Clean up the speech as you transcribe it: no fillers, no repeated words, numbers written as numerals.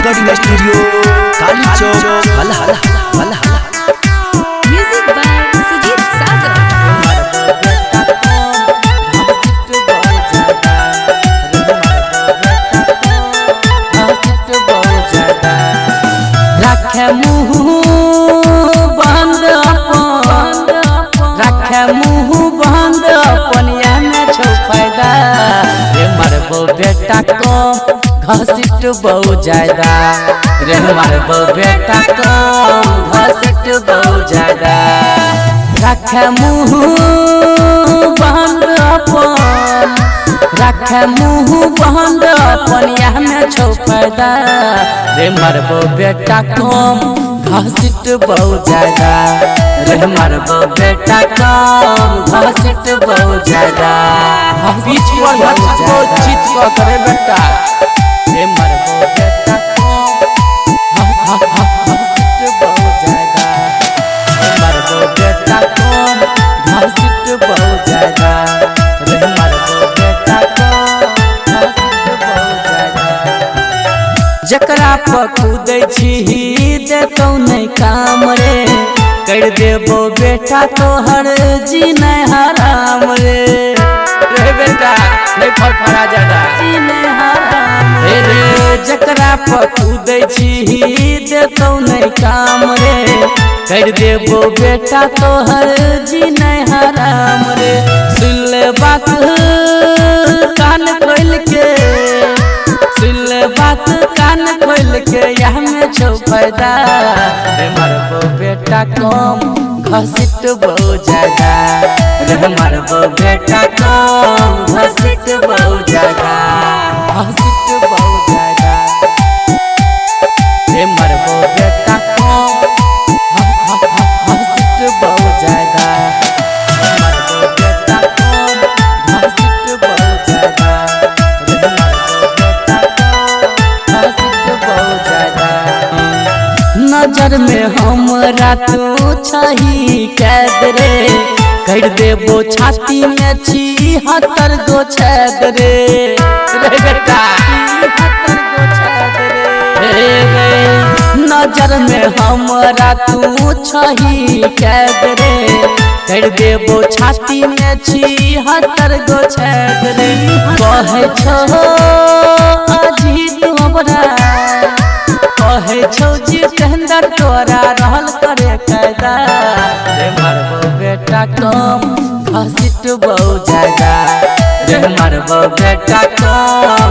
Recording studio काली चौक हला music by Sujit सागर। रखे मुँह बंद रखे मुँह बंद अपनिया में छो फायदा रे मरबो बेटा को घसीट बहु ज्यादा रे मरबो बेटा को घसीट बहु ज्यादा रखे मुँह बंद अपन रखे मुँह बंद अपनिया में छो फायदा रे मरबो बेटा कम घसीट बहु ज्यादा रे मरबो बेटा कम घसीट बहु ज्यादा बीच पर घसीट चित को करे बेटा रे मरबो बेटा कम घसीट बहु ज्यादा रे मरबो बेटा कम घसीट बहु ज्यादा रे मरबो बेटा कम घसीट बहु ज्यादा जकरा पकूदै छी देतौ नहीं काम रे कर देबो बेटा तोहर जी नहीं हराम रे बेटा नहीं फरफरा जादा जी नहीं हराम रे जकरा पकूदै छी देतौ नहीं काम रे कर देबो बेटा तोहर जी नहीं हराम रे सुन ले बात कान खोल के सुन ले बात कान खोल के यह में छो फायदा रे मरबो बेटा कम घसीट बहु ज्यादा रे मरबो बेटा कम घसीट बहु ज्यादा घसीट बहु ज्यादा रे मरबो बेटा कम घसीट बहु ज्यादा रे मरबो बेटा कम घसीट बहु ज्यादा रे मरबो बेटा कम घसीट बहु ज्यादा नजर में हमरा तू छही कैद रे कर देबो छाती में 76 गो छेद रे बेटा 76 गो छेद रे नजर में हमरा तू छही कैद रे कर देबो छाती में 76 गो छेद रे कहे छो अजीत हमरा कहे छौ जितेंद्र तोरा रहल करे कायदा रे मरबो बेटा कम घसीट बहु ज्यादा रे मरबो बेटा कम